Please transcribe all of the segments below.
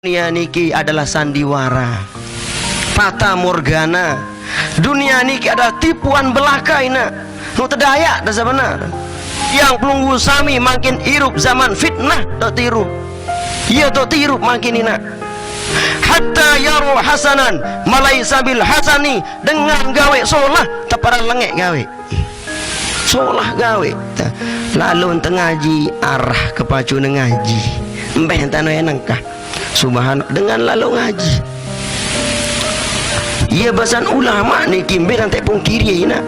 Dunia niki adalah sandiwara, fata morgana. Dunia niki adalah tipuan belaka ina. Nu tedaya dah sebenar. Yang pelunggu sami makin hirup zaman fitnah tok tiru. Iya tok tiru makin ina. Hatta yaru hasanan malai sabil hasani, dengan gawe solah tepara lengek gawe. Solah gawe. Lalu tengaji arah kepacu nengaji. Mbeh tano enengkah. Subhanallah dengan lalu ngaji. Ia bahasan ulama ni kimbe nanti pun kiri ina.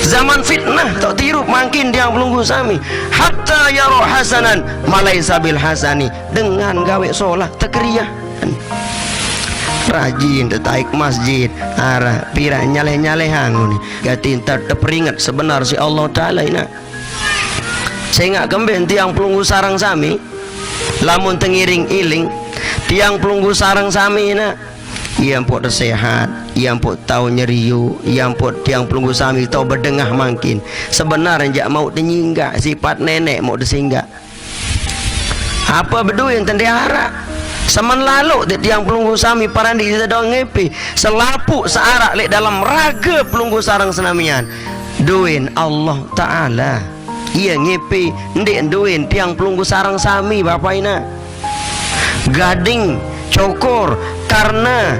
Zaman fitnah tak tiru makin dia pelunggu sami. Hatta yaro hasanan malai sabil hasani, dengan gawe solah tekriyah. Rajin tetaik masjid arah pira nyale-nyale hangun gatin terperingat sebenar si Allah Ta'ala ina. Saya ngak kemben tiang pelunggu sarang sami lamun tengiring iling tiang pelunggu sarang sami na ia empuk sehat, ia empuk tahu nyeriu, ia empuk tiang pelunggu sami tahu berdengah makin sebenarnya jak mau tenyingga sifat nenek mau desinggak apa beduin tendihara semen lalu tiang pelunggu sami parandi sedang ngepi selapuk searak lek dalam raga pelunggu sarang senamian duin Allah Ta'ala ia ngepi ndek duin tiang pelunggu sarang sami bapak ina gading cokor karena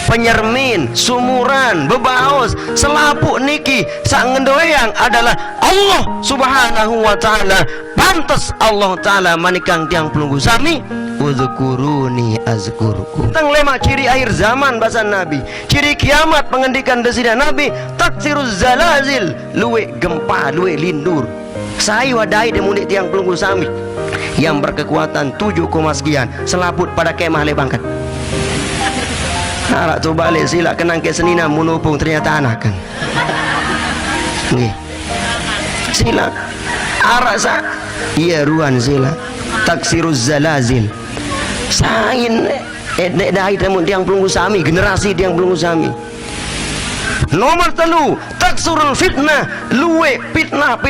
penyermin sumuran bebaos selapuk niki sak ngendoyang adalah Allah Subhanahu wa Ta'ala. Pantas Allah Ta'ala manikang tiang pelunggu sami uzkuruni azkurkum. Tang lema ciri akhir zaman bahasa Nabi, ciri kiamat pengendikan desida Nabi, taksiruz zalazil, luwe gempa luwe lindur. Saya wadai demunik tiang pelunggu sami yang berkekuatan 7, sekian selaput pada kemah lebangkat. Harap tu balik sila kenang ke senina menupung ternyata anak kan. Nggih. Sila arak sa iya ruan sila taksiruz zalazil. Sain nek dai temu tiang pelunggu sami generasi tiang pelunggu sami. Nomor 3 taksurul fitnah, luwe fitnah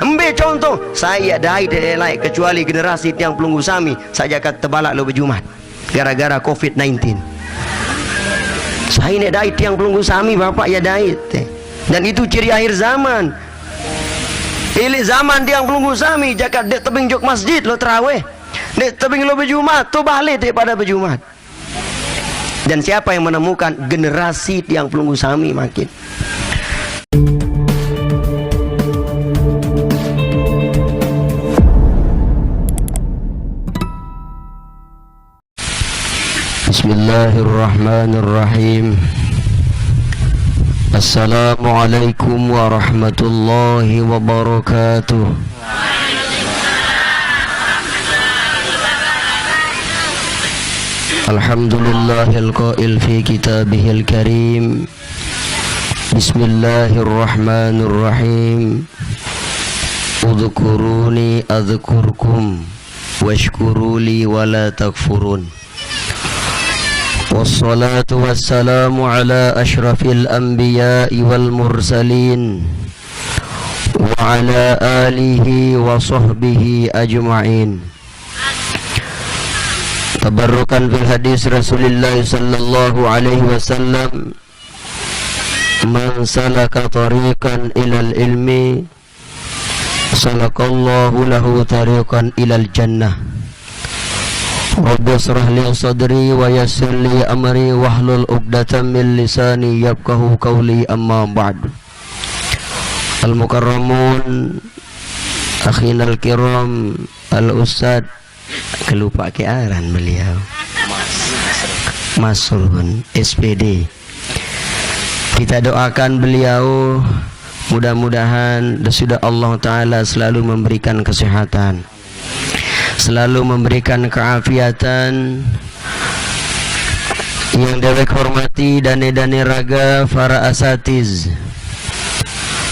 embe contoh saya dai delai kecuali generasi tiang pelunggu sami saja kat tebalak lo berjumat gara-gara COVID-19. Saya nek dai tiang pelunggu sami bapak ya dai dan itu ciri akhir zaman. Ini zaman tiang pelunggu sami jakat dek tebing jok masjid lo terawih dek tebing lo berjumat tu balik daripada berjumat. Dan siapa yang menemukan generasi tiang pelunggu sami makin Bismillahirrahmanirrahim. Assalamualaikum warahmatullahi wabarakatuh. Alhamdulillahil qail fi kitabihil karim. Bismillahirrahmanirrahim. Udhkuruni adhkurkum washkuruli wala takfurun. Wassalatu wassalamu ala ashrafil anbiya'i wal mursalin wa ala alihi wa sahbihi ajma'in. Tabarrukan fil hadis Rasulullah sallallahu alaihi wasallam, man salaka tariqan ilal ilmi salakallahu lahu tariqan ilal jannah. Rabbi shrah li sadri wa yassir li amri wahlul 'uqdatam min lisani yafqahu qawli, amma ba'd. Al mukarramun akhina al kiram al ustad kelupa ke aran beliau Masrun SPD. Kita doakan beliau mudah-mudahan sudah Allah Ta'ala selalu memberikan kesehatan, selalu memberikan keafiatan. Yang dewek hormati dane-dane raga para asatiz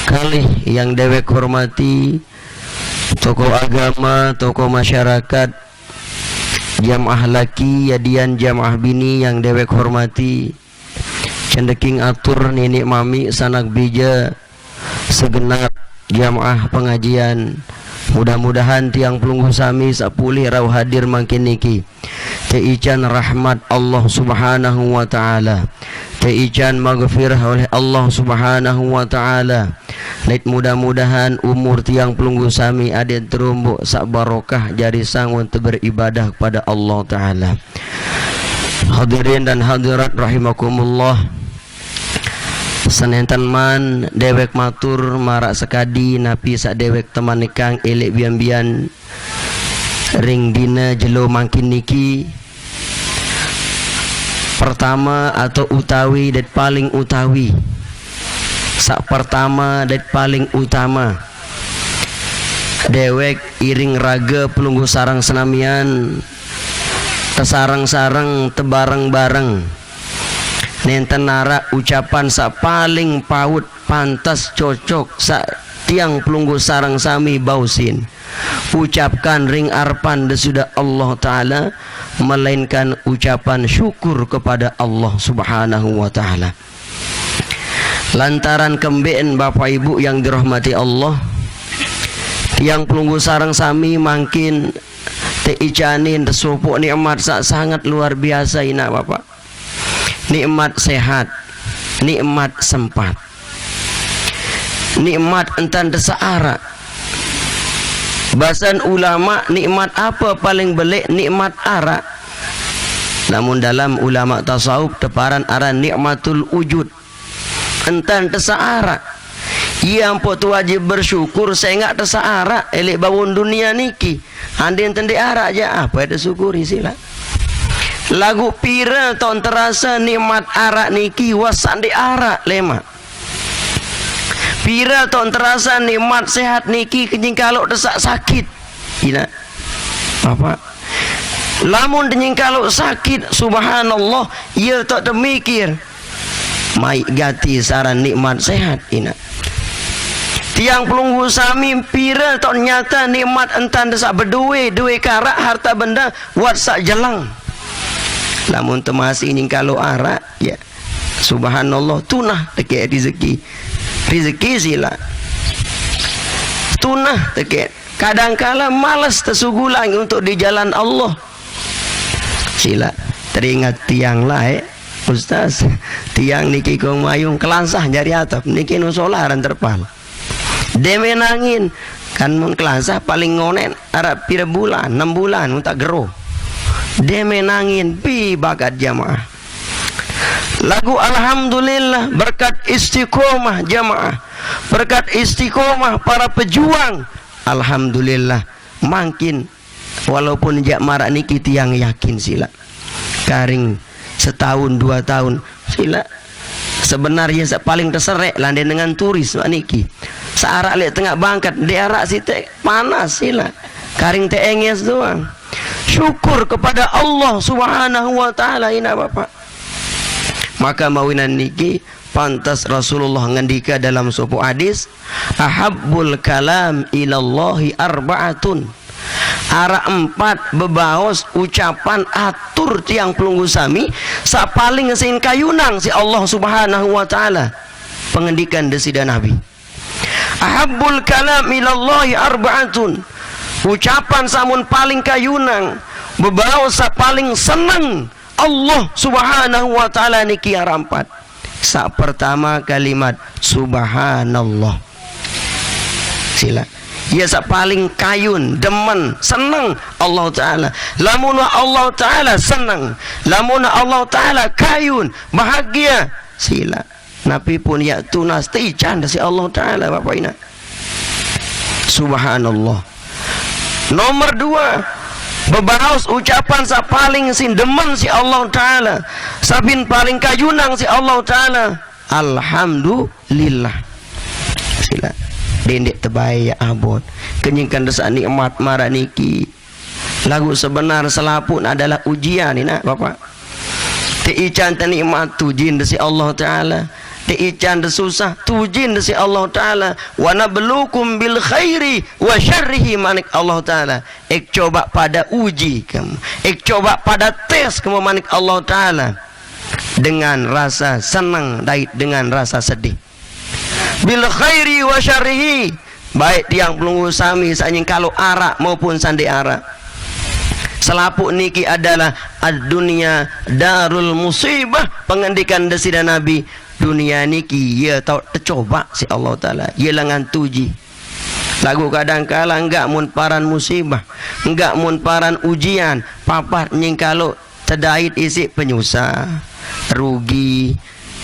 kali yang dewek hormati tokoh agama, tokoh masyarakat, jamaah laki yadian jamaah bini yang dewek hormati, cendeking atur nenek mami sanak bija segenap jamaah pengajian. Mudah-mudahan tiang pelunggu sami sapulih rau hadir makin niki teican rahmat Allah Subhanahu wa taala, teican maghfirah oleh Allah Subhanahu wa taala. Lait mudah-mudahan umur tiang pelunggu sami ada terumbuk sak barokah jadi sangun beribadah kepada Allah taala. Hadirin dan hadirat rahimakumullah. Senentan man dewek matur marak sekadi napi sak dewek teman nikang elek bian-bian ring dina jelo mangkin niki. Pertama atau utawi dat paling utawi, sak pertama dat paling utama, dewek iring raga pelunggu sarang senamian tesarang-sarang tebareng-bareng nenten nara ucapan sak paling paut pantas cocok sak tiang pelunggu sarang sami bausin ucapkan ring arpan desudah Allah taala, melainkan ucapan syukur kepada Allah Subhanahu wa taala. Lantaran kembeen Bapak Ibu yang dirahmati Allah, tiang pelunggu sarang sami makin teicanin tesupuk nikmat sangat luar biasa ina Bapak. Nikmat sehat, nikmat sempat, nikmat entan desa ara. Bahasan ulama nikmat apa paling belik? Nikmat ara. Namun dalam ulama tasawuf teparan aran nikmatul wujud entan desa ara. Ia ampun tu wajib bersyukur saya enggak desa ara elek bawon dunia niki. Andin tende ara aja apa ada syukuri sila. Lagu pira ton terasa nikmat arak niki wasan di arak lema. Pira ton terasa nikmat sehat niki kenying kalau desak sakit. Ina. Apa? Lamun kenying kalau sakit subhanallah ia tak demikir. Mai gati saran nikmat sehat ina. Tiang pelunggu sami pira ton nyata nikmat entan desak berduwe duwe karak harta benda wat sak jelang. Lamun temasi ini kalau arak ya subhanallah tunah teket rezeki sila tunah teket kadangkala malas tersugulang untuk di jalan Allah sila teringat tiang lah Ustaz tiang niki kong mayung kelansah jari atap niki nu solaran terpal demenangin kan mun kelansah paling ngonen arab pira bulan 6 bulan tak gero dia menangin pi bakat jamaah. Lagu alhamdulillah berkat istiqomah jamaah, berkat istiqomah para pejuang. Alhamdulillah makin walaupun jak marak niki tiang yakin sila. Karing setahun 2 tahun sila sebenarnya paling terserek landen dengan turis niki. Searak lihat tengah bangkat diarak sitek panas sila. Karing teenges doang. Syukur kepada Allah Subhanahu wa taala ina Bapak. Maka mawinan niki pantas Rasulullah ngendika dalam suatu hadis, ahabbul kalam ilallahi arba'atun. Ara 4 bebaos ucapan atur tiang pelunggu sami sa paling ngesin kayunang si Allah Subhanahu wa taala. Pengendikan desida Nabi. Ahabbul kalam ilallahi arba'atun. Ucapan samun paling kayunang bebawa sa paling senang Allah Subhanahu wa taala niki arampat. Sa pertama kalimat subhanallah. Sila. Ya sa paling kayun, demen, senang Allah taala. Lamun Allah taala senang, lamun Allah taala kayun, bahagia. Sila. Nabi pun ya tunas tican si Allah taala Bapak ina. Subhanallah. Nomor 2 bebaos ucapan sa paling sin demen si Allah taala sabin paling kayunang si Allah taala alhamdulillah sila dendek tebai ya abot kenyingkan desa nikmat mara niki lagu sebenar selapun adalah ujian ini nak Bapak teican nikmat tujin desi Allah taala teican desusah tujin desi Allah taala wa nabluukum bil khairi wa syarrihi manik Allah taala ek coba pada uji kamu ek coba pada tes kamu manik Allah taala dengan rasa senang dan dengan rasa sedih bil khairi wa syarrihi baik tiang pelunggu sami sanjing kalau arak maupun sandi arak Selaput niki adalah ad-dunya darul musibah. Pengendikan desida Nabi, dunia niki ya tau tercoba si Allah Ta'ala, ya lengan tuji. Lagu kadang kala enggak mun paran musibah, enggak mun paran ujian, papat nying kalau terdait isi penyusah, rugi,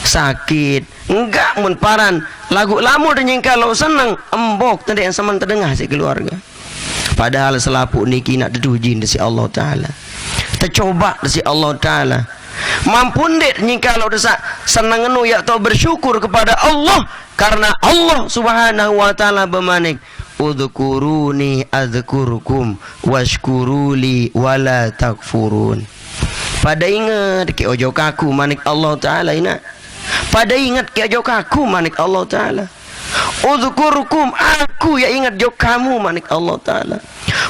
sakit, enggak mun paran lagu lamu nying kalau senang embok tadi yang semen terdengar si keluarga. Padahal selaput niki nak tertuji si Allah Ta'ala, tercoba si Allah Ta'ala. Mampun dek nying kalau desak senang enu ya tau bersyukur kepada Allah, karena Allah Subhanahu wa Ta'ala bermanik, udhkuruni adzkurukum washkuruli wala takfurun. Pada ingat ke ojo kaku manik Allah Ta'ala ina. Pada ingat ke ojo kaku manik Allah Ta'ala. Udhkurukum, aku ya ingat jo kamu manik Allah Ta'ala.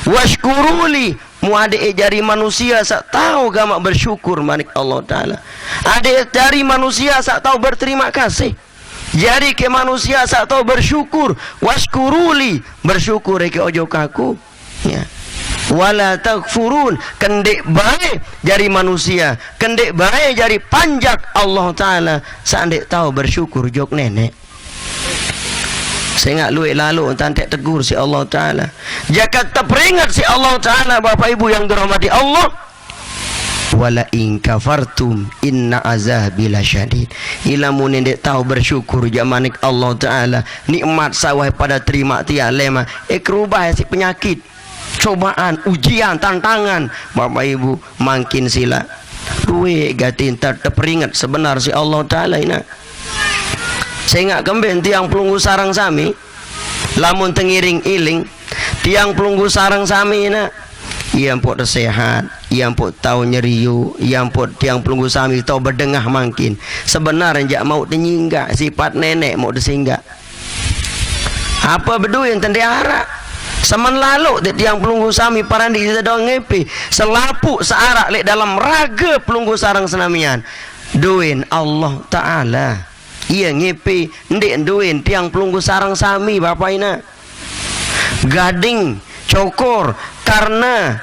Washkuruli, mu ade jari manusia sak tahu gamak bersyukur manik Allah Ta'ala. Ade jari manusia sak tahu berterima kasih. Jadi ke manusia sak tahu bersyukur. Washkuruli, bersyukur ke ojo kaku ya. Wala takfurun, kendek baik jari manusia, kendek baik jari panjak Allah Ta'ala. Sandek tahu bersyukur jok nenek. Saya ingat luik lalu tantek tegur si Allah Ta'ala. Jakat terperingat si Allah Ta'ala, Bapak Ibu yang dirahmati Allah. Wala in kafartum inna azabi lasyadid. Ilamu nendek tahu bersyukur jamanik Allah Ta'ala. Nikmat sawah pada terima tiak lema. Kerubah si penyakit, cobaan, ujian, tantangan. Bapak Ibu makin sila luik gatin terperingat sebenar si Allah Ta'ala ina. Saya ingat kembali tiang pelunggu sarang sami, lamun tengiring iling tiang pelunggu sarang sami na, ia pun sehat, ia pun tahu nyeriu, ia pun tiang pelunggu sami tahu berdengah makin. Sebenarnya mau tenyingga sifat nenek mau disinggah. Apa beduin tendiara? Semen lalu tiang pelunggu sami parandi sedang ngepi selapuk searak lek dalam raga pelunggu sarang senamian. Duin Allah Ta'ala. Ia ngepi ndek duin tiang pelunggu sarang sami Bapak ina. Gading, cokor, karena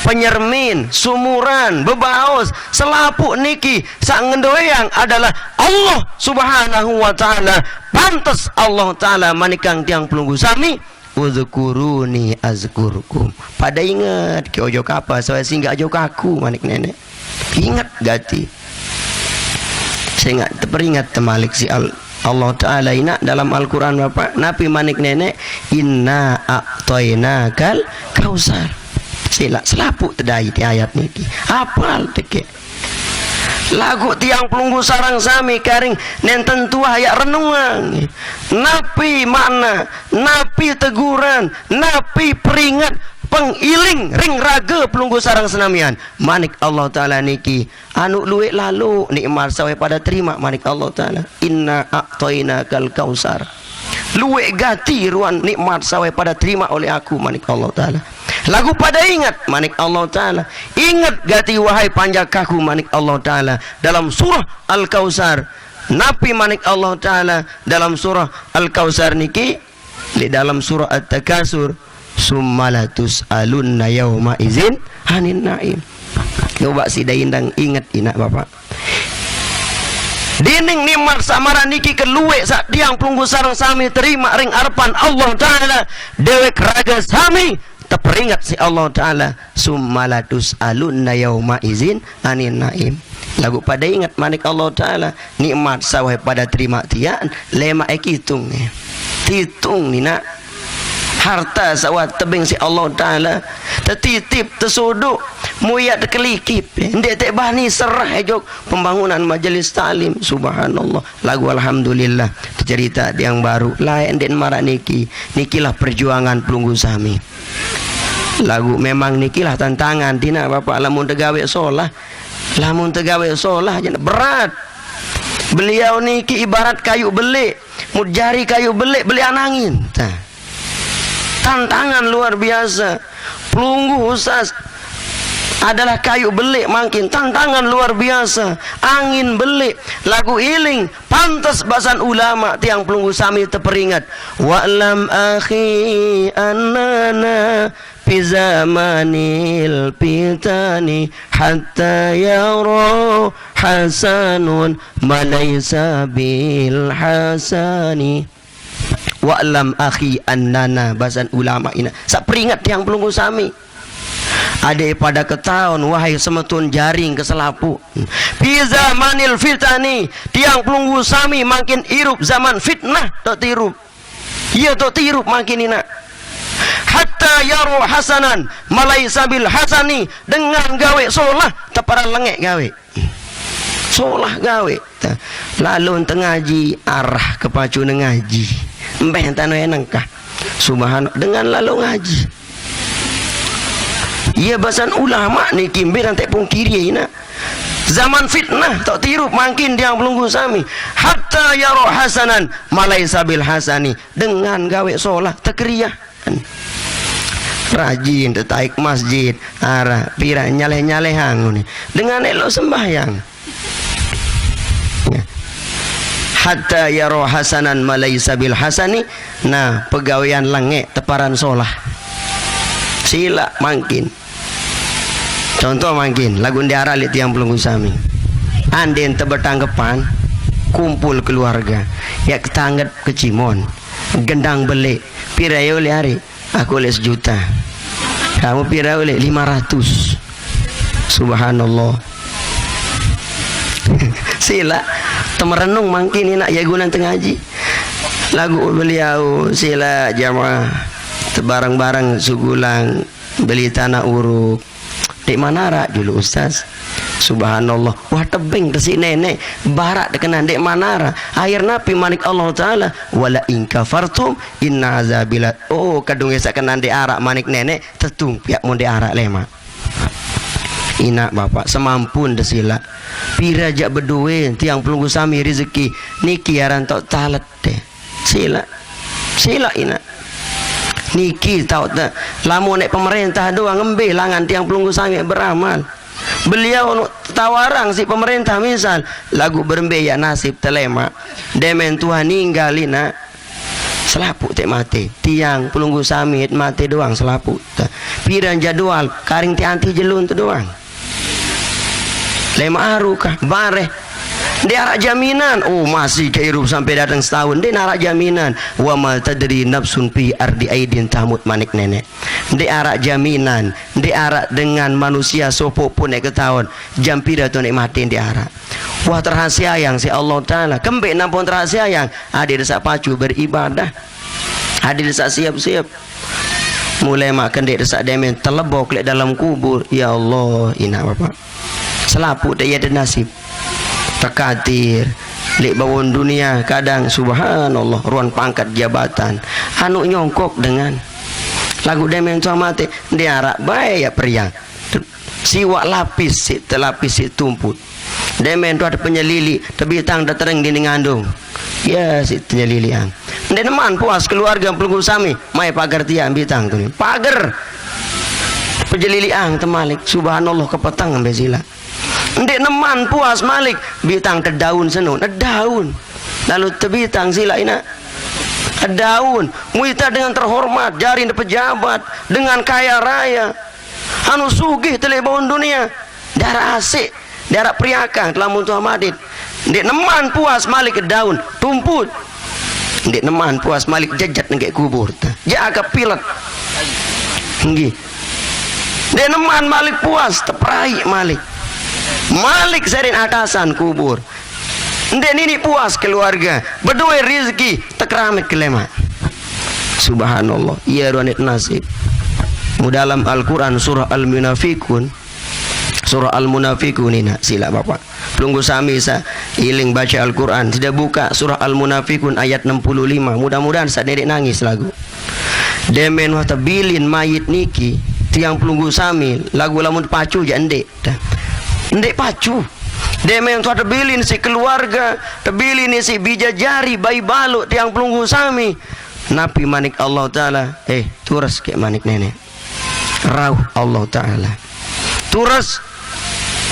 penyermin, sumuran, bebaos, selapuk niki sak ngendoyang adalah Allah Subhanahu wa Ta'ala. Pantas Allah Ta'ala manikang tiang pelunggu sami, udhkuruni azkurkum. Pada ingat ke ojo kapa saya singgah ojo kaku manik nenek. Ingat gati. Saya ingat teringat temalik si Allah Ta'ala ina dalam Al-Quran Bapak. Nabi manik nenek, inna a'toinakal kausar. Sila selapuk terdai di ayat niki. Apal teke lagu tiang pelunggu sarang sami karing nenten tua ayat renungan. Napi makna, napi teguran, napi peringat, pengiling ring raga pelunggu sarang senamian. Manik Allah Ta'ala niki anu luik lalu nikmat sawai pada terima manik Allah Ta'ala. Inna a'toinakal kausar. Luik gati ruan nikmat sawai pada terima oleh aku manik Allah Ta'ala. Lagu pada ingat manik Allah Ta'ala. Ingat gati wahai panjak kaku manik Allah Ta'ala. Dalam surah Al-Kausar, napi manik Allah Ta'ala dalam surah Al-Kausar niki, di dalam surah At-Takasur, summalatus alunna yawma izin hanin naim. Coba si daindang ingat inak Bapak. Dining nikmat samara niki keluwe sak tiang pelunggu sarang sami terima ring arpan Allah Ta'ala. Dewek raga sami terperingat si Allah Ta'ala, summalatus alunna yawma izin anin naim. Lagu pada ingat manik Allah Ta'ala nikmat sawai pada terima tian lema ekitung titung ni nak harta sawat tebing si Allah Ta'ala tertitip tersuduk muyat kelikip ndek tek bani serah ejok pembangunan majelis taklim. Subhanallah. Lagu alhamdulillah cerita yang baru lain den marak niki nikilah perjuangan pelunggu sami. Lagu memang nikilah tantangan tina Bapak. Lamun tegawe solah, lamun tegawe solah berat. Beliau niki ibarat kayu belik, mujari kayu belik beli anangin. Tantangan luar biasa. Pelunggu Ustaz adalah kayu belik makin tantangan luar biasa. Angin belik, lagu iling pantas bahasan ulama tiang pelunggu sami terperingat. Wa'lam akhi annana fi zamanil fitani hatta yara hasanun malaysa bil hasani. Wa'lam akhi annana, bahasan ulama ina sak peringat tiang pelunggu sami ada pada ketahuan wahai semetun jaring keselapu fi zamanil fitani tiang pelunggu sami makin irup zaman fitnah tok tirup iya tok tirup makin ina hatta yaru hasanan malaysa bil hasani dengan gawe solah teparan lengek gawe solah gawe lalu tengaji arah kepacu nengaji mbeh tano enengkah subhanallah dengan lalu ngaji. Iya bahasan ulama ni kimbir nanti pun kiri ina zaman fitnah tak tirup makin dia pelunggu sami hatta yaro hasanan malaysa bil hasani dengan gawe solah takriah rajin tetaik masjid arah pira nyaleh-nyaleh hangun dengan elok sembahyang hatta yaro hasanan malaysa bil hasani. Nah pegawaian langek teparan solah sila makin contoh makin lagu diara lihat yang pelunggu sami anden tebetanggepan kumpul keluarga ya ketangget ke Cimon gendang beli pira ya oleh hari aku oleh 1 juta kamu pira oleh 500 subhanallah sila temerenung makin nak ya gunan tengaji lagu beliau sila jamaah barang-barang sugulang beli tanah uruk di Manara dulu ustaz subhanallah wah tebing ke si nenek barak dekenan di Manara air napi manik Allah Ta'ala wala in kafartum inna azabila oh kadung esakenan di arak manik nenek tetung pihak mun di arak lema ina bapak semampun desila pira jak berdua tiang pelunggu sami rezeki niki aran tok talet deh sila ina niki tahu tak lamun nek pemerintah doang ngembe langan tiang pelunggu sami beramal beliau tawarang si pemerintah misal lagu berembe ya nasib telema demen Tuhan ninggalina selaput tek mati tiang pelunggu sami mati doang selaput piran jadwal karing ti anti jelun tu doang lema arukah bareh dia arak jaminan oh masih keirup sampai datang setahun dia arak jaminan wa mal tadri nafsun fi ardi aidin tamut manik nenek dia arak jaminan dia arak dengan manusia sopo pun nek ketahuan jam pira tu nek mati dia arak wah terhasia yang si Allah Ta'ala kembek nampun terhasia yang ada desak pacu beribadah ada desak siap-siap mulai makan dek desak demen terlebok lek dalam kubur ya Allah ina bapak selaput dia ada nasib tekatir lek bawon dunia kadang subhanallah ruang pangkat jabatan anu nyongkok dengan lagu demen tua mati dia arak baik ya periang siwak lapis si telapis si tumput demen tu ada penyelili tebitang datang di ngandung ya si penyelili ang dia neman puas keluarga pelunggu sami mai pagar tiang bitang tu ni pagar penyelili ang temalik subhanallah kepetang ambil sila ndek neman puas malik bitang ke daun senu daun lalu tebitang sila ina daun muita dengan terhormat jari pejabat dengan kaya raya anu sugih telebon dunia darah asik darah priakang telah muntuh amadit ndek neman puas malik ke daun tumput ndek neman puas malik jajat nengke kubur jaga pilat nggih ndek neman malik puas teperai malik serin atasan kubur ndek nini puas keluarga berdua rezeki tekramit kelema subhanallah iya ruanit nasib dalam Al-Quran surah Al-Munafikun surah Al-Munafikun ini sila bapak pelunggu sami sa iling baca Al-Quran tidak buka surah Al-Munafikun ayat 65 mudah-mudahan saat dedek nangis lagu demen wata bilin mayit niki tiang pelunggu sami lagu lamun pacu ya ndek pacu demen tu ada bilin si keluarga terbilin si bijajari bayi balu tiang pelunggu sami napi manik Allah Ta'ala turas ke manik nenek rauh Allah Ta'ala turas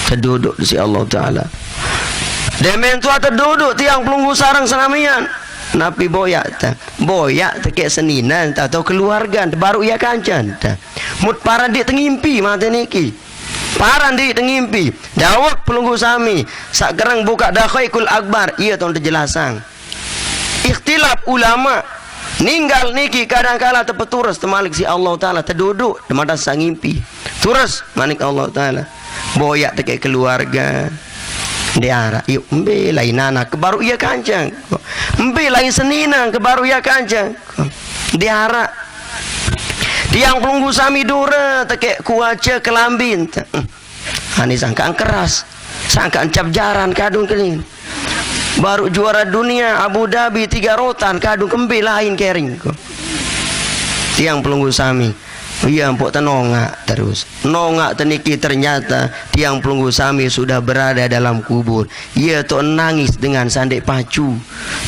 terduduk di si Allah Ta'ala demen tu ada duduk tiang pelunggu sarang senamian napi boyak ta kek seninan atau keluarga baru ia kancan ta mut para dik tengimpi mata niki paran dik tengimpi dawak pelunggu sami sak gerang buka dakhaikul akbar ia ton terjelasang ikhtilaf ulama ninggal niki kadang-kala terpeturus temalik si Allah Ta'ala terduduk temada sang ngimpi turus manik Allah Ta'ala boyak tekek keluarga diara yuk embe lain anak kebaru ia kancang embe lain senina kebaru ia kancang diara tiang pelunggu sami dura tekek kuaca kelambin ani sangkaan keras sangkaan cap jaran kadung kening baru juara dunia Abu Dhabi 3 rotan kadung kembe lain kering tiang pelunggu sami iya empuk tenongak terus nongak teniki ternyata tiang pelunggu sami sudah berada dalam kubur ia tu nangis dengan sandek pacu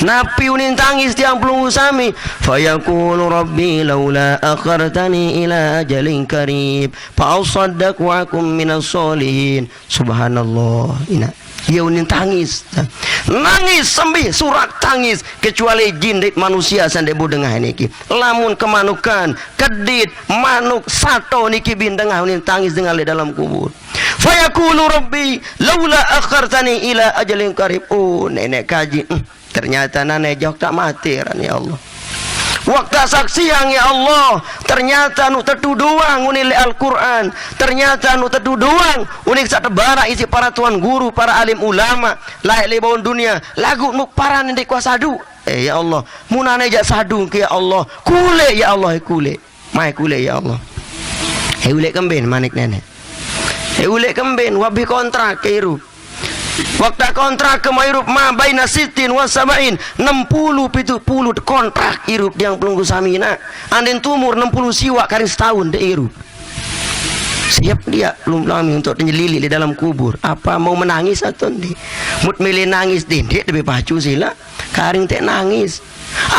napi unin tangis tiang pelunggu sami fayaqulu rabbi laula akhartani ila ajalin karib fa asaddaq wa akum minas solihin subhanallah ina ia unin tangis nangis sambil surat tangis kecuali jin dik manusia sandek budengah niki lamun kemanukan kedit manuk sato niki bindengah unin tangis dengan le dalam kubur fayaqulu rabbi laula akhartani ila ajalin qarib nenek kaji ternyata nenek jauh tak mati ya Allah waktu saksiang ya Allah ternyata nu tertuduang unil Al-Quran ternyata nu tertuduang unik sak tebara isi para tuan guru para alim ulama layak lebon dunia lagu nuk para nendek kuasadu ya Allah munane jak sadu ke ya Allah kule ya Allah kule mai kule ya Allah ule kemben manik nenek ule kemben wabi kontrak ke irup waktu kontrak ke mairup ma baina sitin wa sabain 60-70 kontrak irup yang pelunggu samina anden tumur 60 siwa kari setahun de irup siap dia belum lama untuk menyelili di dalam kubur apa mau menangis atau ndi mut milih nangis dindek lebih pacu sila karing tek nangis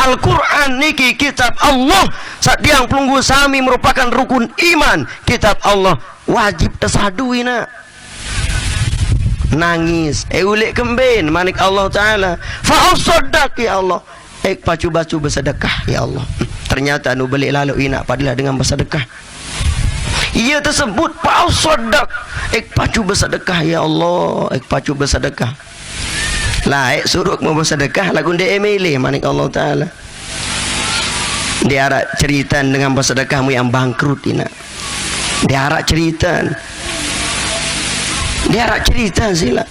Al-Quran niki kitab Allah saat yang pelunggu sami merupakan rukun iman kitab Allah wajib tersaduina nangis ulek kemben manik Allah Ta'ala fa'usaddaq ya Allah pacu bacu bersedekah ya Allah ternyata nu balik lalu ina padahal dengan bersedekah ia tersebut fa'usaddaq pacu bersedekah ya Allah pacu bersedekah lah suruh mau bersedekah lagu dia emile manik Allah Ta'ala dia harap cerita dengan bersedekahmu yang bangkrut ina dia harap cerita sila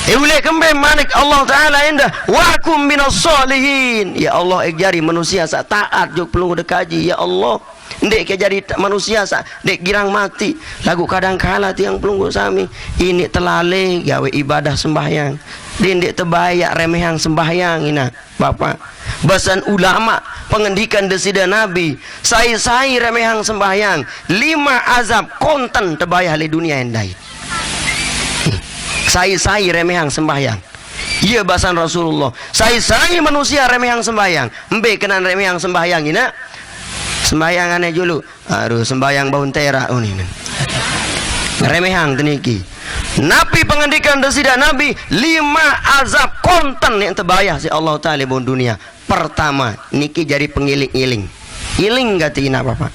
boleh kembali manik Allah Ta'ala indah wakum minas solihin ya Allah jari manusia sak taat jok pelunggu dekaji ya Allah ndek ke jadi manusia sak dek girang mati lagu kadang kala tiang pelunggu sami ini telale gawe ibadah sembahyang dindek terbayak remehang sembahyang ina bapak basan ulama pengendikan desida Nabi sai remehang sembahyang 5 azab konten terbayah di dunia endai sai remehang sembahyang iya bahasan Rasulullah sai manusia remehang sembahyang embe kenan remehang sembahyang ina sembahyang aneh julu aduh sembahyang baun tera ini remehang teniki Nabi pengendikan desida Nabi 5 azab konten yang terbayar si Allah Ta'ala baun dunia pertama niki jadi pengiling-iling iling gati ina bapak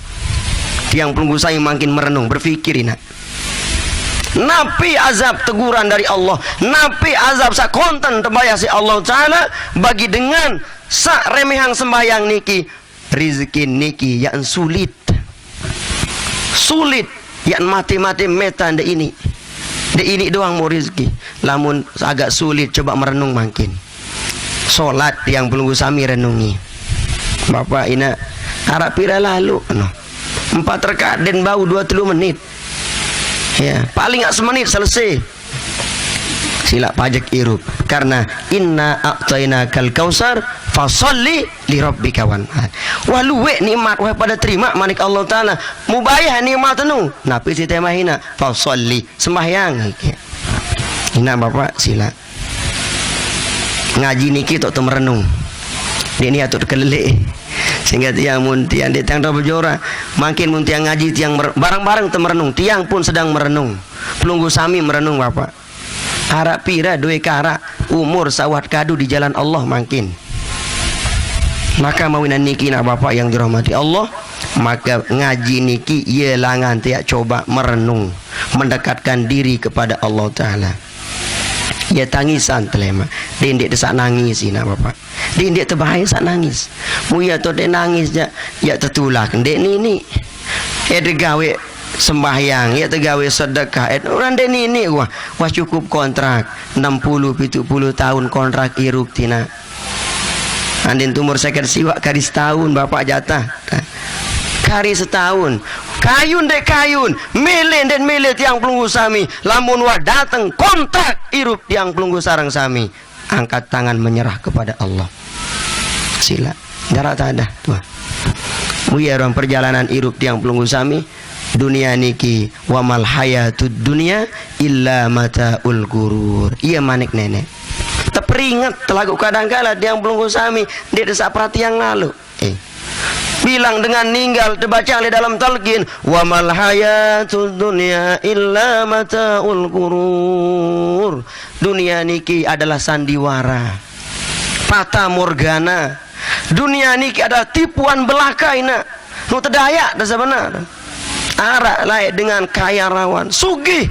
tiang pelunggu saya makin merenung berfikir ina napi azab teguran dari Allah napi azab sak konten terbayar si Allah Ta'ala bagi dengan sak remehang sembahyang niki rizki niki yang sulit yang mati-mati metan de ini doang mau rizki lamun agak sulit coba merenung makin solat yang pelunggu sami renungi bapak ina harap pira lalu 4 rakaat dan bau 2-3 menit ya paling gak semenit selesai sila pajak irup karena inna a'tainakal kausar fasalli li rabbika wanhar waluwe nikmat wah pada terima manik Allah Ta'ala mubayah nikmat nu napi si temahina fasalli sembahyang ina bapak sila ngaji niki tok merenung dia ni atuk kelelek sehingga tiang mun tiang di tiang double jora makin mun tiang ngaji tiang barang-barang merenung tiang pun sedang merenung pelunggu sami merenung bapak harap pira dua kara umur sawat kadu di jalan Allah makin Maka mawinan niki nak bapak yang dirahmati Allah, maka ngaji niki ialah nganti coba merenung, mendekatkan diri kepada Allah Ta'ala. Ya tangisan telema, dia ndik desak nangis nak bapak. Dia ndik terbahaya sak nangis. Mu ya tu dia nangis ya tertulak ndek ni. Gawe sembahyang, ya tergawe sedekah. Orang dek ni wah cukup kontrak 60-70 tahun kontrak iruk tina. Andin tumur sekar siwak kari setahun bapak jatah. Kari setahun. Kayun dek kayun, milih dan milih tiang pelunggu sami. Lamun wah datang kontrak irup tiang pelunggu sarang sami. Angkat tangan menyerah kepada Allah. Sila. Jarak tak ada. Tuh. Buya orang perjalanan irup tiang pelunggu sami. Dunia niki wamal hayatud dunia illa mataul gurur. Ia manik nenek. Teperingat telagu kadang-kala tiang pelunggu sami dia desa perhatian lalu. Bilang dengan ninggal terbaca oleh dalam talqin wamal hayatud dunya illa mataul gurur. Dunia niki adalah sandiwara, fata morgana. Dunia niki adalah tipuan belaka ina. Nu terdayak dah sebenar. Arak lain dengan kaya rawan sugih.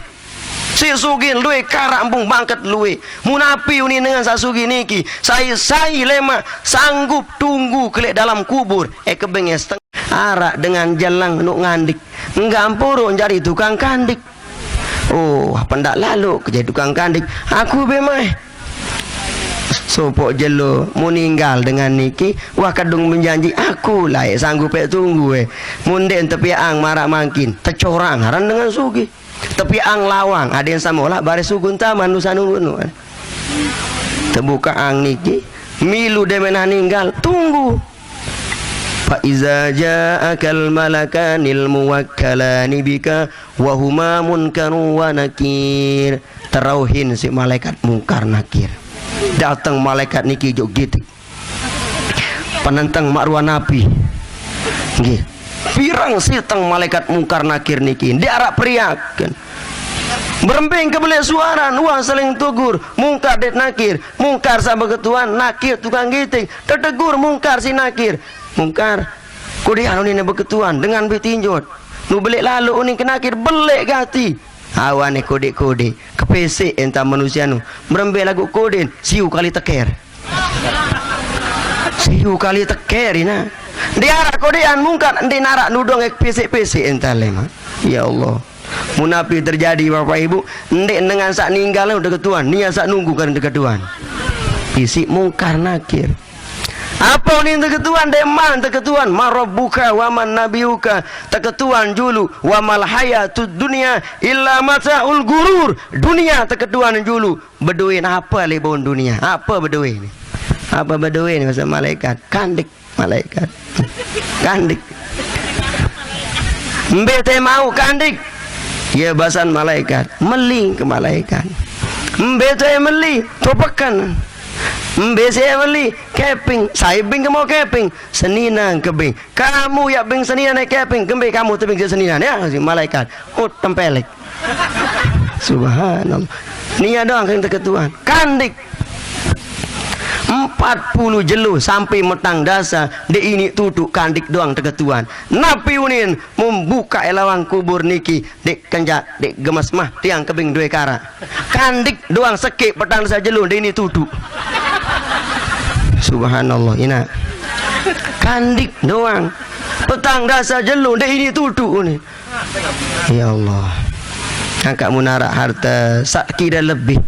Si sugih luwe karampung bangket luwe. Munapi uni dengan sa sugih niki. Saya lema sanggup tunggu kelek dalam kubur. Kebenges teng. Arak dengan jalang nuk ngandik. Ngampuru jadi tukang kandik. Oh, pendak lalu jadi tukang kandik. Aku bemai. Sopok jelo meninggal dengan niki wah kadung menjanji aku lah sanggup tunggu munden tepi ang marak makin tecorang haran dengan sugi tepi ang lawang ada yang sama lah baris sugun taman nusanunu terbuka ang niki milu demenah ninggal tunggu fa iza ja'akal malakanil muwakkalani bika wa huma munkarun wa nakir. Terauhin si malaikat mungkar nakir. Datang malaikat niki jok gitu penentang makruah nabi nggih pirang sitang malaikat mungkar nakir niki diarak periakan berembing kebelah suara wah saling tugur mungkar det nakir mungkar sama ketuan nakir tukang giting tertegur mungkar si nakir mungkar kudi anu ni beketuan dengan bitinjot nu belik lalu uning kenakir belik gati awane kode-kode kepesek entah manusia nu merembe lagu koden siu kali teker ina diarak kodean mungkar di narak nudong pesek-pesek entah lema. Ya Allah munafi terjadi bapak ibu ndek dengan sak ninggal udah ketuan nia sak nunggu kan ketuan isi mungkar nakir. Apa ni teketuan deman teketuan marabbuka wa man nabiyuka teketuan julu wa mal hayatud dunya illa mataul gurur. Dunia teketuan julu beduin apa lebon dunia apa beduin apa beduin masa malaikat kandik malaikat kandik mbete mau kandik ya basan malaikat meling ke malaikat mbete meli topakan mbese meli keping saya bing ke mau keping seninang kebing kamu ya bing seninang naik keping kembali kamu tebing seninang ya si malaikat tempelek subhanallah nia doang yang terketuan kandik 40 jelu sampai metang dasa de ini tutuk kandik doang terketuan napi unin membuka elawang kubur niki dek kenjak dek gemas mah tiang kebing dua kara kandik doang sekik petang dasa jelu de ini tutuk subhanallah ina kandik doang petang dasa jelu dek ini tutuk ni. Ya Allah angkat munarak harta sak kira lebih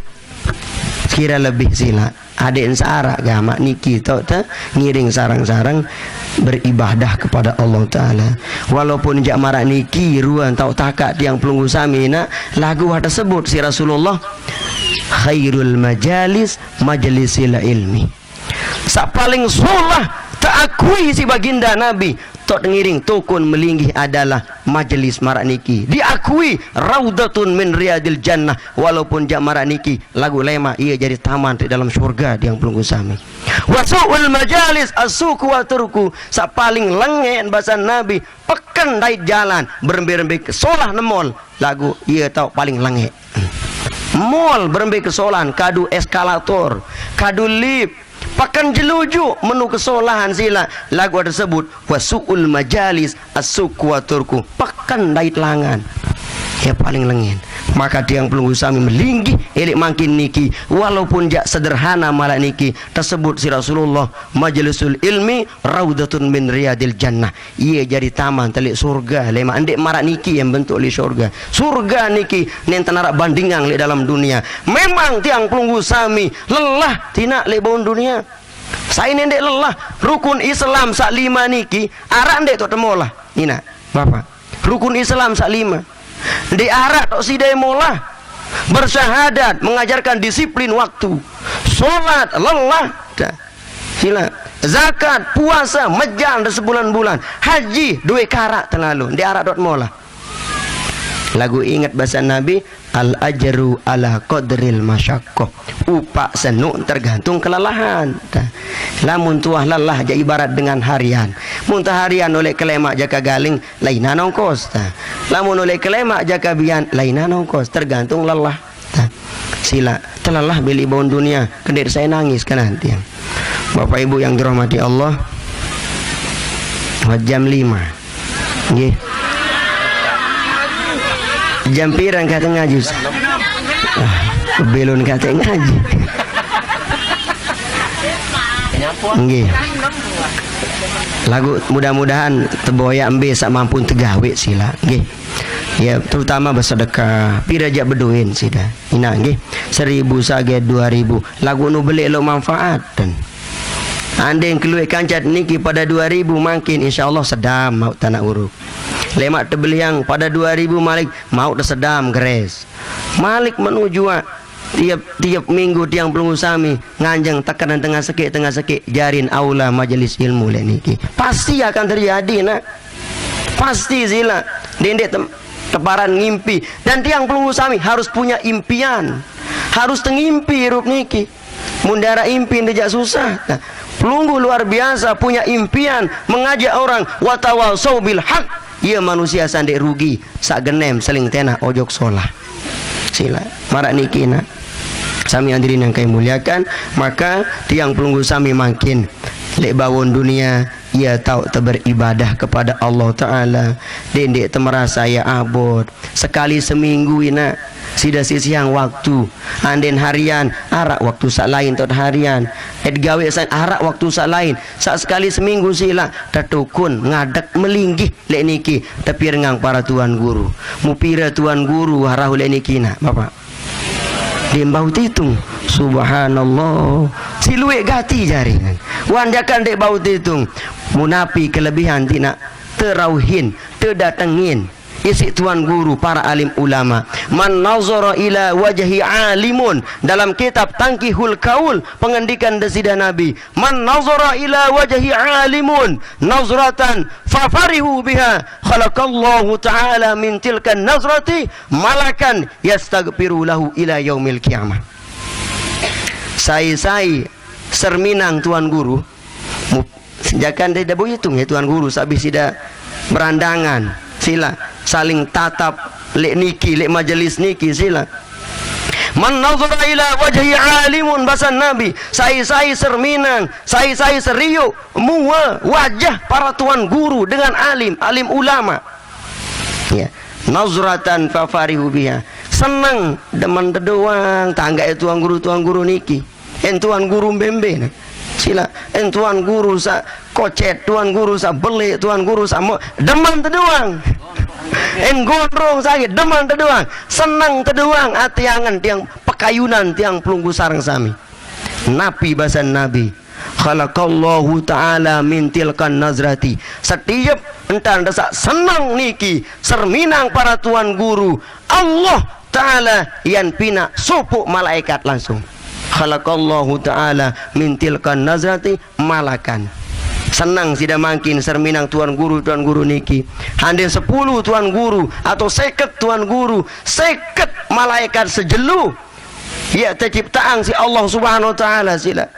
sila adik searak gamak niki tau tak ngiring sarang-sarang beribadah kepada Allah Ta'ala walaupun jak marak niki ruan tau takat yang pelunggu samina lagu tersebut si Rasulullah khairul majalis majlisil ilmi sak paling solah tak akui si baginda Nabi tok ngiring tukun melinggih adalah majelis marak niki diakui raudatun min riyadil jannah walaupun jak marak niki lagu lema ia jadi taman di dalam surga yang pelunggu sami wasu'ul majalis asuku wa turku sak paling lengen bahasa Nabi pekan dait jalan berembe-rembe kesolah nemol lagu ia tau paling lengen mall berembe kesolan kadu eskalator kadu lift pakan jeluju menu kesolahan sila lagu tersebut wasu'ul majalis as-suku wa turku pakan dait langan ya paling lengin. Maka tiang pelunggu sami melinggi elik makin niki walaupun jak sederhana malah niki tersebut si Rasulullah majlisul ilmi raudatun min riyadil jannah, ia jadi taman telik surga lema andek marak niki yang bentuk li surga niki nen tenarak bandingang li dalam dunia. Memang tiang pelunggu sami lelah tina li baun dunia. Saya nendek lelah rukun Islam sak 5 niki arak ndek tok temolah ina bapak rukun Islam sak 5 di arak tok sidai molah bersyahadat mengajarkan disiplin waktu sholat lelah dah sila zakat puasa mejang dah sebulan-bulan haji duit karak terlalu di arak tok molah lagu ingat bahasa Nabi al ajru ala qadril masyaqqah upah senuk tergantung kelelahan dah. Lamun tuah lelah ja ibarat dengan harian muntah harian oleh kelemak jaka galing laina nongkos dah. Lamun oleh kelemak jaka bian laina nongkos tergantung lelah dah. Sila terlelah beli baun dunia kendir saya nangis kan nanti Bapak Ibu yang dirahmati Allah jam 5 nggih jam pirang kata ngaji belum kata ngaji nggih lagu mudah-mudahan teboyak embe sak mampu tegawe sila nggih ya terutama bersedekah pirajak beduin sida ina nggih 1000 sage 2000 lagu nu beli lo manfaat dan ande yang keluar kancat niki pada 2000 makin insyaallah sedam mau tanah uruk lemak tebeli yang pada 2000 malik mau dah sedam gres malik menuju tiap minggu tiang pelunggu sami nganjeng tekanan tengah sekik jarin aula majelis ilmu le niki pasti akan terjadi nak pasti sila dendek tebaran ngimpi dan tiang pelunggu sami harus punya impian harus tengimpi rup niki mundara impi ndejak susah nah, pelunggu luar biasa punya impian mengajak orang watawasau bil haq ia manusia sandek rugi sak genem seling tenah ojok solah sila marak niki nak sami hadirin yang kami muliakan maka tiang pelunggu sami makin lek bawon dunia ia tahu beribadah kepada Allah Ta'ala dendek temerasa ya abot sekali seminggu ina sida sisiang waktu anden harian arak waktu sak lain tot harian gawe arak waktu sak lain sak sekali seminggu sila tatukun ngadak melinggih lek niki tapi rengang para tuan guru mupira tuan guru harahu lek niki nak bapak dembau titung subhanallah siluek gati jaringan wanjakan dek bau titung munapi kelebihan tina terauhin terdatengin isi tuan guru para alim ulama man nazara ila wajhi alimun dalam kitab Tangkihul Kaul pengendikan desida Nabi man nazara ila wajhi alimun nazratan fafarihu biha khalaqallahu ta'ala min tilkan nazrati malakan yastaghfiru lahu ila yaumil qiyamah. Sai serminang tuan guru jangan dia dah hitung ya tuan guru sabih sida berandangan sila saling tatap lek niki lek majelis niki sila man nazara ila wajhi alimun basan Nabi sai serminang sai seriuk mua wajah para tuan guru dengan alim ulama ya nazratan fafarihu biha senang demen dedoang tangga tuan guru niki tuan guru bembe sila tuan guru sa kocet tuan guru sa beli tuan guru sa demen teduang gondrong saya demen teduang senang teduang atiangan tiang pekayunan tiang pelunggu sarang sami nabi basan Nabi khalaqallahu ta'ala min tilkan nazrati setiap entan desak senang niki serminang para tuan guru Allah ta'ala yang pina supuk malaikat langsung khalaqallahu ta'ala min tilkan nazrati malakan senang sida makin serminang tuan guru niki handen 10 tuan guru atau 50 tuan guru 50 malaikat sejelu ya terciptaan si Allah subhanahu wa ta'ala sila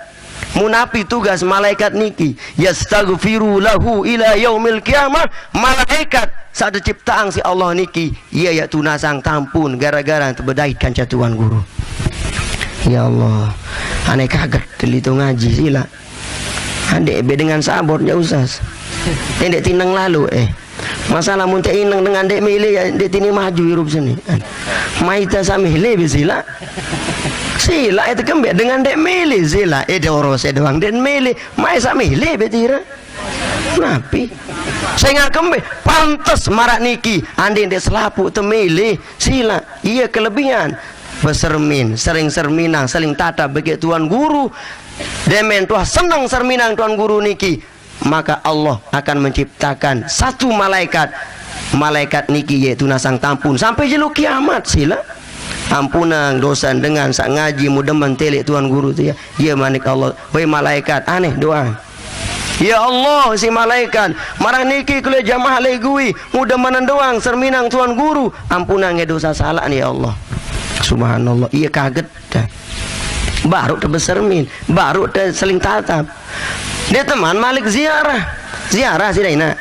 munapi tugas malaikat niki yastaghfiru lahu ila yaumil qiyamah malaikat saat terciptaan si Allah niki ia ya tunasang tampun gara-gara terbedait kanca tuan guru ya Allah Aneh kaget telito ngaji sila. Adek be dengan sabor ya usas. Dek tinang lalu masalah mun teh inang dengan dek milih ya dek tini maju hirup sini. Maita samile be sila. Sila itu kembe dengan dek milih sila. Oros doang den milih. Mai samile be tira. Napi saya nggak kembe pantas marak niki andin dek selapu temili sila. Iya kelebihan bersermin sering serminang saling tata bagi tuan guru demen tuah senang serminang tuan guru niki, maka Allah akan menciptakan satu malaikat niki yaitu nasang tampun sampai jeluk kiamat sila. Ampunang dosa dengan sak ngaji mudeman telik tuan guru tu ya. Ya manik Allah, wei malaikat aneh doa. Ya Allah si malaikat marang niki kuliah jamaah legui mudah manan doang serminang tuan guru ampunang dosa salah nih ya Allah. Subhanallah, iya kaget dah. Baru terbesermin, baru terseling tatap. Dia teman malik ziarah sih dah.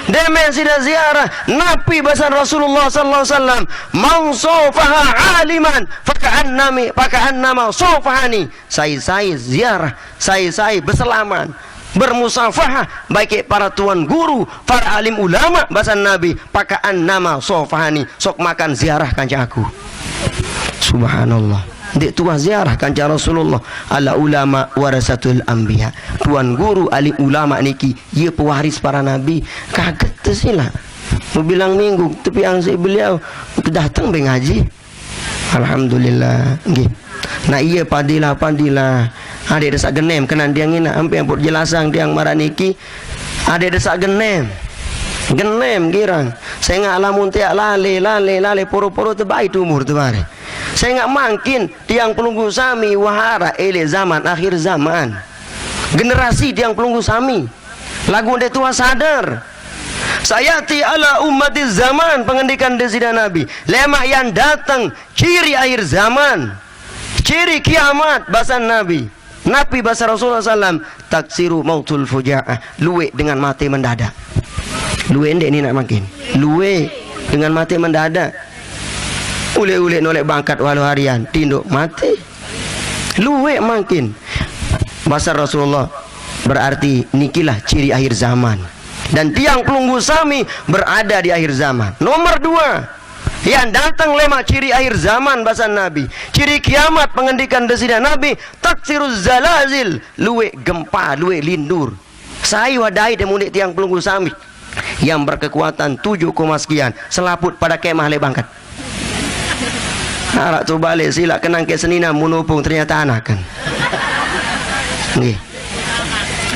Demen sida ziarah Nabi bahasa Rasulullah sallallahu alaihi wasallam, "Man sofaha aliman faka'annama sofahani." Saya ziarah, saya berselaman, bermusafahah baik para tuan guru, para alim ulama bahasa Nabi, faka'annama sofahani, sok makan ziarah kanca aku. Subhanallah. Dek tua ziarah kanca Rasulullah, ala ulama warasatul anbiya. Tuan guru alim ulama niki ia pewaris para nabi. Kaget tu sila. Mau bilang minggu tapi yang saya beliau datang be ngaji. Alhamdulillah. Nggih. Nah iya padilah. Ade desak genem kenan dia ngina ampe ampun jelasang dia marah niki. Ade desak genem girang. Saya ngak lamun tiak lale poro-poro terbaik umur tu bare. Saya nggak mungkin tiang pelunggu sami wahara ele zaman akhir zaman. Generasi tiang pelunggu sami. Lagu dia tua sadar. Sayati ala ummati zaman pengendikan desida Nabi. Lemak yang datang ciri akhir zaman. Ciri kiamat bahasa Nabi. Nabi bahasa Rasulullah SAW taksiru mautul fuja'ah. Luwe dengan mati mendadak. Luwe ini nak makin. Luwe dengan mati mendadak. Ule-ule nolek bangkat walau harian tinduk mati. Luwe makin. Bahasa Rasulullah berarti nikilah ciri akhir zaman. Dan tiang pelunggu sami berada di akhir zaman. Nomor 2 yang datang lemak ciri akhir zaman bahasa Nabi. Ciri kiamat pengendikan desida Nabi, taksiruz zalazil, luwe gempa, luwe lindur. Saya wadai demunik tiang pelunggu sami yang berkekuatan 7, sekian selaput pada kemah le bangkat. Arak tu balik sila kenang ke senina munupung ternyata anak kan. Nggih.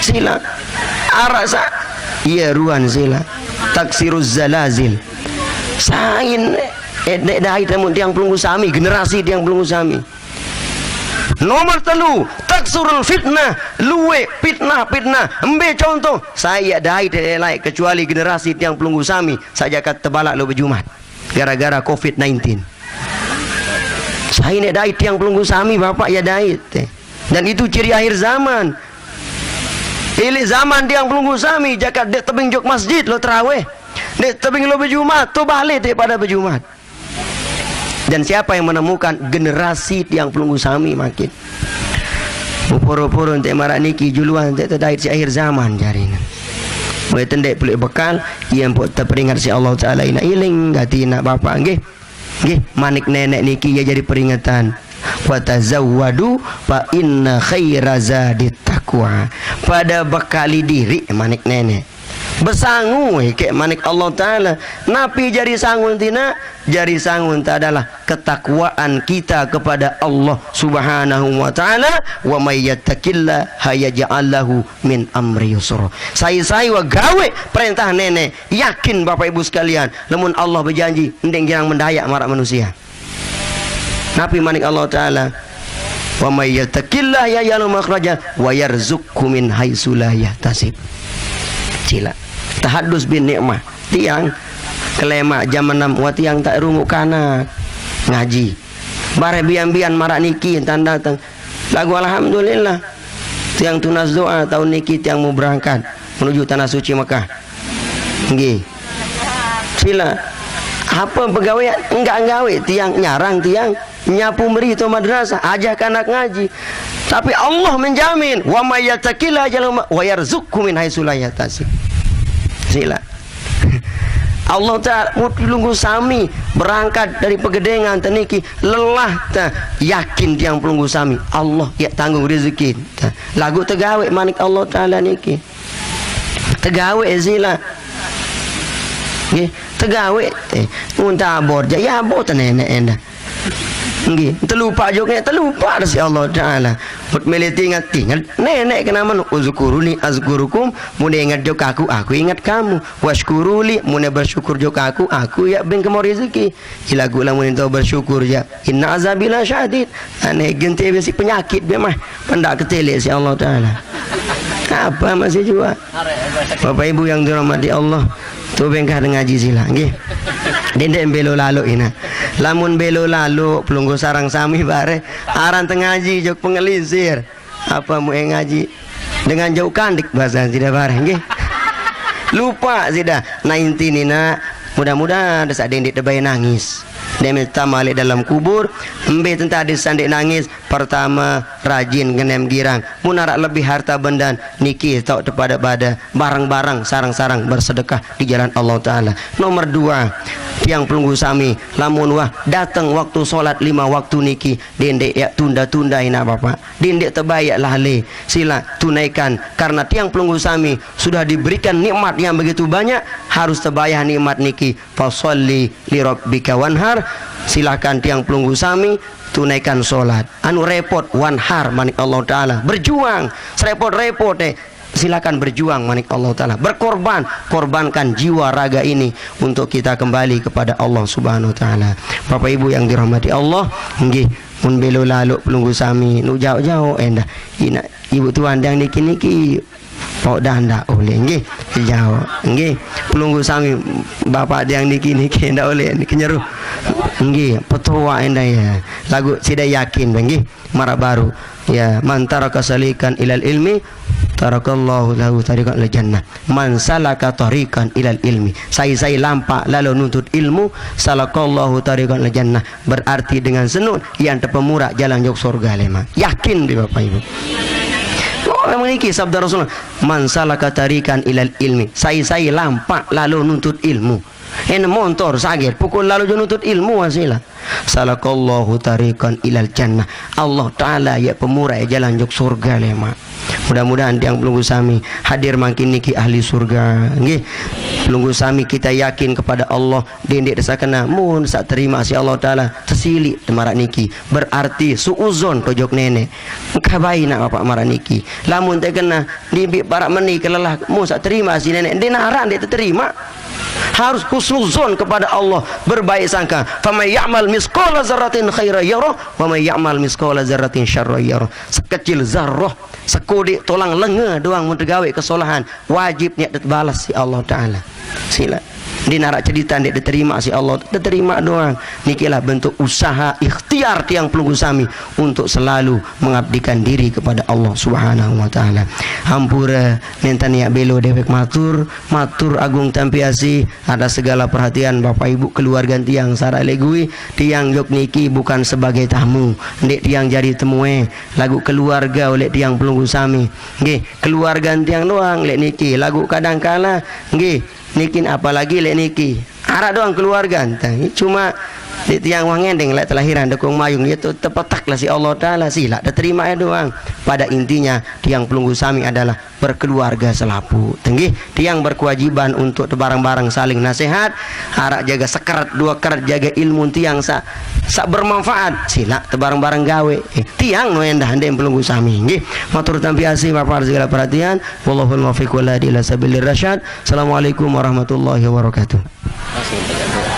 Sila arak sa iya ruan sila taksiruz zalazil. Sain nek dai temu tiang pelunggu sami generasi tiang pelunggu sami. Nomor 3 taksurul fitnah, luwe fitnah. Embe contoh saya dai telai kecuali generasi tiang pelunggu sami saja kat tebalak lo berjumat gara-gara COVID-19. Saya nak dait yang pelunggu sami bapak ya dait. Dan itu ciri akhir zaman. Ini zaman tiang pelunggu sami jakat dek tebing jok masjid lo terawih. Dek tebing lo berjumat tu balik daripada berjumat. Dan siapa yang menemukan generasi tiang pelunggu sami makin. Poro-poro untuk marak niki juluan untuk dait si akhir zaman jarinan. Boleh tendek pelik bekal yang buat terperingat si Allah Ta'ala ina iling gati nak bapak nggih. Nggih, manik nenek niki ya jadi peringatan. Wa tazawwadu fa inna khaira zadit taqwa. Pada bekali diri manik nenek. Besangu ke manik Allah Ta'ala. Napi jari sangun tina, jari sangun ta adalah ketakwaan kita kepada Allah Subhanahu wa Ta'ala. Wa may yattaqillah hayaj'al lahu min amri yusra. Saya wa gawe perintah nenek. Yakin Bapak Ibu sekalian, lamun Allah berjanji ending girang mendayak marak manusia. Napi manik Allah Ta'ala, wa may yattaqillah yaj'al makhraja wa yarzuqhu min haitsu la yahtasib. Sila tahadus bin nikmah tiang kelema zaman 6 wa tiang tak rungu kana ngaji bare bian-bian marak niki tanda datang lagu alhamdulillah tiang tunas doa tahun niki tiang mau berangkat menuju tanah suci Mekah. Nggih sila apa pegawai enggak gawe tiang nyarang tiang nyapu meri tu madrasah, ajak anak ngaji. Tapi Allah menjamin, wa may yattaqilla wa yarzuqhu min haitsu la yahtasib. Sila. Allah Ta'ala mulunggu sami berangkat dari pegedengan teniki lelah ta yakin tiang pelunggu sami Allah ya tanggung rezeki ta. Lagu tegawe manik Allah Ta'ala niki tegawe zila nggih tegawe muntah abor ya abor tenenek enda nggih terlupa juga terlupa si Allah Ta'ala put meliti ingat nenek kenapa uzkuruni azkurukum mun ingat jok aku ingat kamu washkuruli mun bersyukur jok aku ya bring kemo rezeki ilagu lamun ento bersyukur ya inna azabila syadid ane gente besi penyakit be mah pendak ketele si Allah Ta'ala apa masih juga Bapak Ibu yang dirahmati Allah tu bengkah ngaji sila nggih dendek belo lalu ina lamun belo lalu pelunggu sarang sami bare aran tengaji jok pengelisir apa mu ngaji dengan jauh kandik bahasa tidak bare nggih lupa sida 19 nina mudah-mudahan desa dendek tebay nangis demi tamale dalam kubur embe tentang disandek nangis pertama rajin genem girang munarak lebih harta benda niki tau kepada pada barang-barang sarang-sarang bersedekah di jalan Allah Ta'ala. Nomor 2 tiang pelunggu sami lamun wah datang waktu solat 5 waktu niki dendek ya tunda-tunda ina bapak dendek tebayak lahle sila tunaikan karena tiang pelunggu sami sudah diberikan nikmat yang begitu banyak harus tebayah nikmat niki fasolli li rabbika wanhar silakan tiang pelunggu sami tunaikan solat anu repot wanhar manik Allah Ta'ala berjuang serepot-repot silakan berjuang manik Allah Ta'ala berkorban korbankan jiwa raga ini untuk kita kembali kepada Allah Subhanahu Wa Ta'ala. Bapak Ibu yang dirahmati Allah nggih mun belo lalu pelunggu sami nu jauh-jauh endah ina ibu tuan yang niki-niki pok danda oleh nggih jauh nggih pelunggu sami bapak yang niki-niki ndak oleh niki nyeruh nggih petua endah ya lagu sida yakin nggih mara baru ya man taraka salikan ilal ilmi tarakallahu lahu tariqan ilal jannah man salaka tariqan ilal ilmi saya lampak lalu nuntut ilmu salakallahu tariqan ilal jannah berarti dengan senun yang terpemurak jalan jok surga lemah yakin di Bapak Ibu. Memiliki sabda Rasulullah man salaka tariqan ilal ilmi saya lampak lalu nuntut ilmu motor sagir pukul lalu nuntut ilmu wasilah salakallahu tariqan ilal jannah Allah Ta'ala ya pemurah jalan jok surga lemah. Mudah-mudahan tiang pelunggu sami hadir makin niki ahli surga nggih pelunggu sami kita yakin kepada Allah dendek desa kena mun sak terima si Allah Ta'ala tersilik temarak niki berarti suuzon tojok nenek kabai nak bapak marah niki lamun teh kena dibi para meni kelelah mun sak terima si nenek dinaran dia terima harus husnuzon kepada Allah berbaik sangka famay ya'mal misqala zarratin khairan yarah wa may ya'mal misqala zarratin syarran yarah sekecil zarrah sekodi tolang lenge doang mun gawe kesalahan wajib niat balas si Allah Ta'ala sila dinarak cerita dia diterima si Allah diterima doang nikilah bentuk usaha ikhtiar tiang pelunggu sami untuk selalu mengabdikan diri kepada Allah Subhanahu Wa Ta'ala. Hampura nentania belo dewek matur agung tampiasi ada segala perhatian Bapak Ibu keluarga tiang sara legui tiang jok niki bukan sebagai tamu ndek tiang jadi temue lagu keluarga oleh tiang pelunggu sami nggih keluarga tiang doang lek niki lagu kadangkala nggih nikin apalagi lek niki arah doang keluarga entah cuma di tiang wangendeng lek telahiran dekung mayung itu tepetak lah si Allah Ta'ala sila terima ya doang pada intinya tiang pelunggu sami adalah berkeluarga selapu tinggi tiang berkewajiban untuk barang-barang saling nasihat harap jaga sekerat dua kerat jaga ilmu tiang sak bermanfaat sila barang-barang gawe tiang no endah handeng pelunggu sami nggih matur tampiasi bapak segala perhatian wallahul muwaffiq wal hadi ila sabilir rasyad. Assalamualaikum warahmatullahi wabarakatuh.